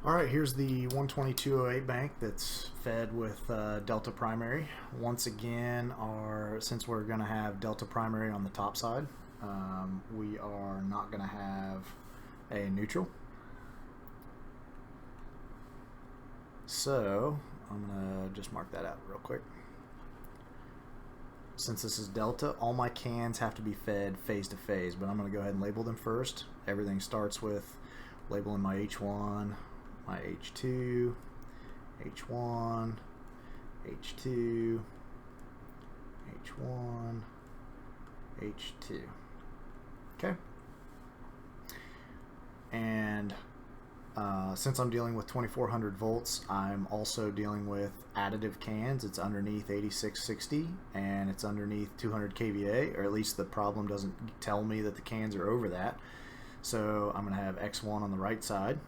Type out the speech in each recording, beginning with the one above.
Alright, here's the 12208 bank that's fed with Delta primary. Once again, since we're going to have Delta primary on the top side, we are not going to have a neutral. So I'm going to just mark that out real quick. Since this is Delta, all my cans have to be fed phase to phase, but I'm going to go ahead and label them first. Everything starts with labeling my H1, my H2, H1, H2, H1, H2. Okay. And since I'm dealing with 2400 volts, I'm also dealing with additive cans. It's underneath 8660 and it's underneath 200 kVA, or at least the problem doesn't tell me that the cans are over that. So I'm going to have X1 on the right side.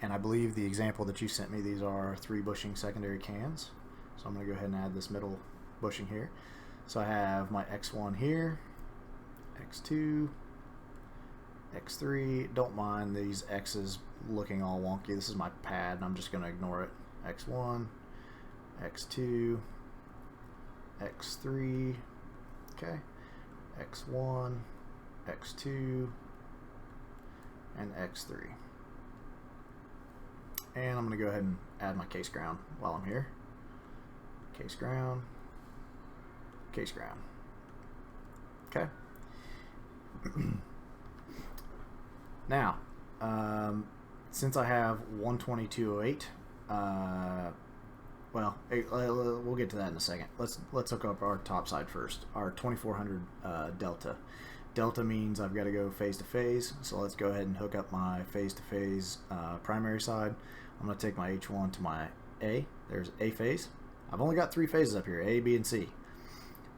And I believe the example that you sent me, these are 3 bushing secondary cans. So I'm going to go ahead and add this middle bushing here. So I have my X1 here, X2, X3. Don't mind these X's looking all wonky. This is my pad and I'm just going to ignore it. X1, X2, X3, okay, X1, X2, and X3. And I'm going to go ahead and add my case ground while I'm here. Case ground, case ground. Okay. Now, since I have 12208, well, we'll get to that in a second. Let's hook up our top side first. Our 2400 delta. Delta means I've got to go phase to phase, so let's go ahead and hook up my phase to phase primary side. I'm going to take my H1 to my A. There's A phase. I've only got 3 phases up here, A, B, and C.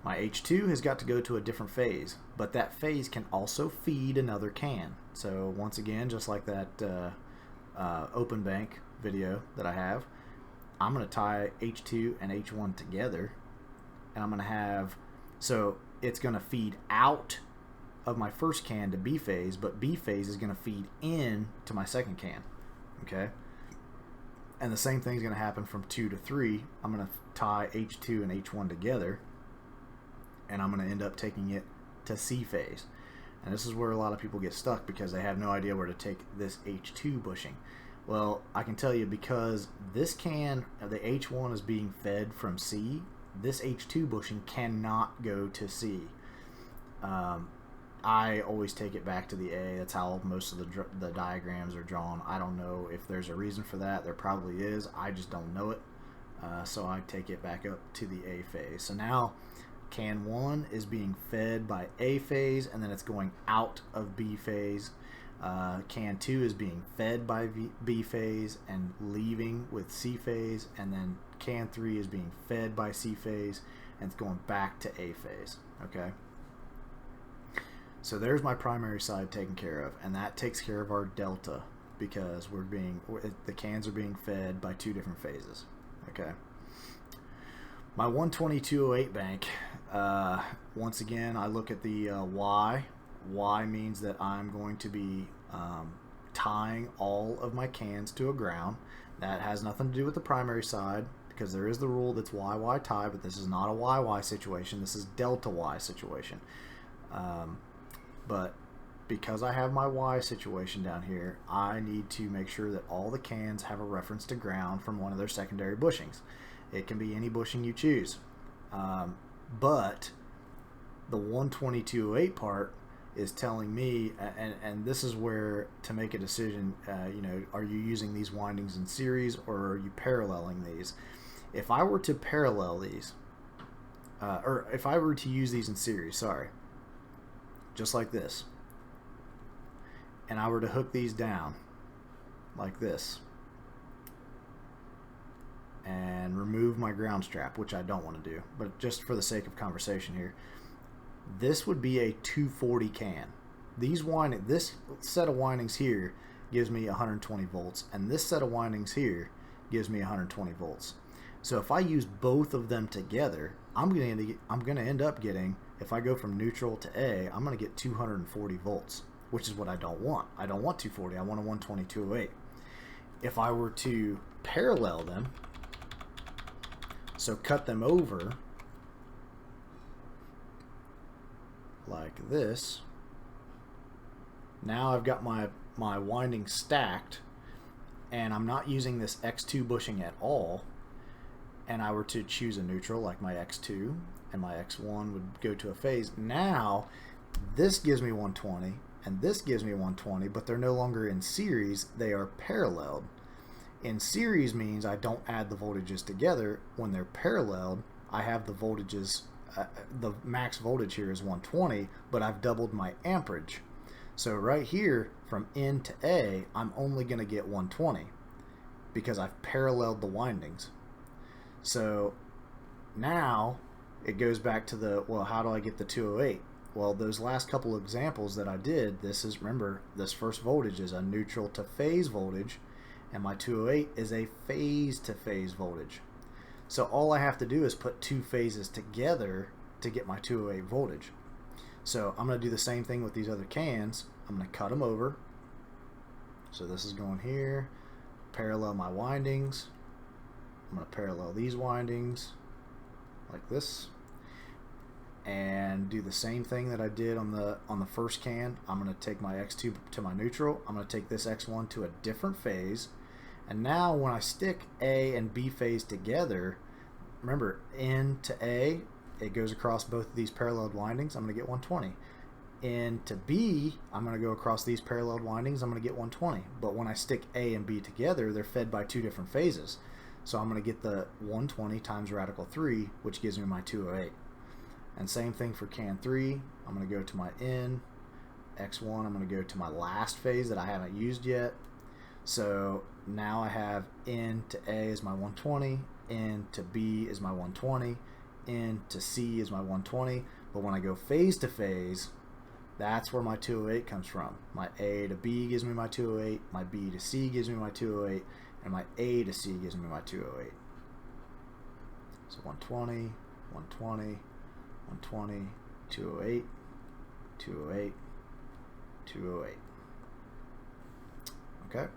My H2 has got to go to a different phase, but that phase can also feed another can. So once again, just like that open bank video that I have, I'm going to tie H2 and H1 together, and I'm going to have, so it's going to feed out of my first can to B phase, but B phase is going to feed in to my second can. Okay? And the same thing is going to happen from 2 to 3. I'm going to tie H2 and H1 together, and I'm going to end up taking it to C phase. And this is where a lot of people get stuck because they have no idea where to take this H2 bushing. Well, I can tell you, because this can, the H1 is being fed from C, this H2 bushing cannot go to C. I always take it back to the A. That's how most of the diagrams are drawn. I don't know if there's a reason for that. There probably is. I just don't know it. So I take it back up to the A phase. So now can 1 is being fed by A phase, and then it's going out of B phase. Can 2 is being fed by B phase and leaving with C phase, and then can 3 is being fed by C phase and it's going back to A phase. Okay. So there's my primary side taken care of, and that takes care of our delta because the cans are being fed by 2 different phases. Okay. My 12208 bank, once again, I look at the Y. Y means that I'm going to be tying all of my cans to a ground. That has nothing to do with the primary side, because there is the rule that's YY tie, but this is not a YY situation. This is delta Y situation. But because I have my Y situation down here, I need to make sure that all the cans have a reference to ground from one of their secondary bushings. It can be any bushing you choose. But the 12208 part is telling me, and this is where to make a decision, are you using these windings in series or are you paralleling these? If I were to parallel these, or if I were to use these in series, just like this, and I were to hook these down like this and remove my ground strap, which I don't want to do, but just for the sake of conversation here, this would be a 240 can. This set of windings here gives me 120 volts, and this set of windings here gives me 120 volts. So if I use both of them together, I'm going to end up getting, if I go from neutral to A, I'm going to get 240 volts, which is what I don't want. I don't want 240. I want a 12208. if I were to parallel them, so cut them over like this, now I've got my winding stacked, and I'm not using this X2 bushing at all, and I were to choose a neutral like my X2, and my X1 would go to a phase. Now this gives me 120 and this gives me 120, but they're no longer in series, they are paralleled. In series means I don't add the voltages together. When they're paralleled, I have the voltages, the max voltage here is 120, but I've doubled my amperage. So right here, from N to A, I'm only going to get 120 because I've paralleled the windings. So now it goes back to the, well, how do I get the 208? Well, those last couple of examples that I did, this is, remember, this first voltage is a neutral to phase voltage, and my 208 is a phase to phase voltage. So all I have to do is put two phases together to get my 208 voltage. So I'm going to do the same thing with these other cans. I'm going to cut them over. So this is going here, parallel my windings. I'm going to parallel these windings like this, and do the same thing that I did on the first can. I'm going to take my X2 to my neutral. I'm going to take this X1 to a different phase, and now when I stick A and B phase together, remember, N to A, it goes across both of these paralleled windings, I'm going to get 120. N to B, I'm going to go across these paralleled windings, I'm going to get 120. But when I stick A and B together, they're fed by two different phases. So I'm going to get the 120 times radical 3, which gives me my 208. And same thing for can 3. I'm going to go to my N, X1, I'm going to go to my last phase that I haven't used yet. So now I have N to A is my 120, N to B is my 120, N to C is my 120. But when I go phase to phase, that's where my 208 comes from. My A to B gives me my 208, my B to C gives me my 208, and my A to C gives me my 208. So 120, 120, 120, 208, 208, 208. Okay.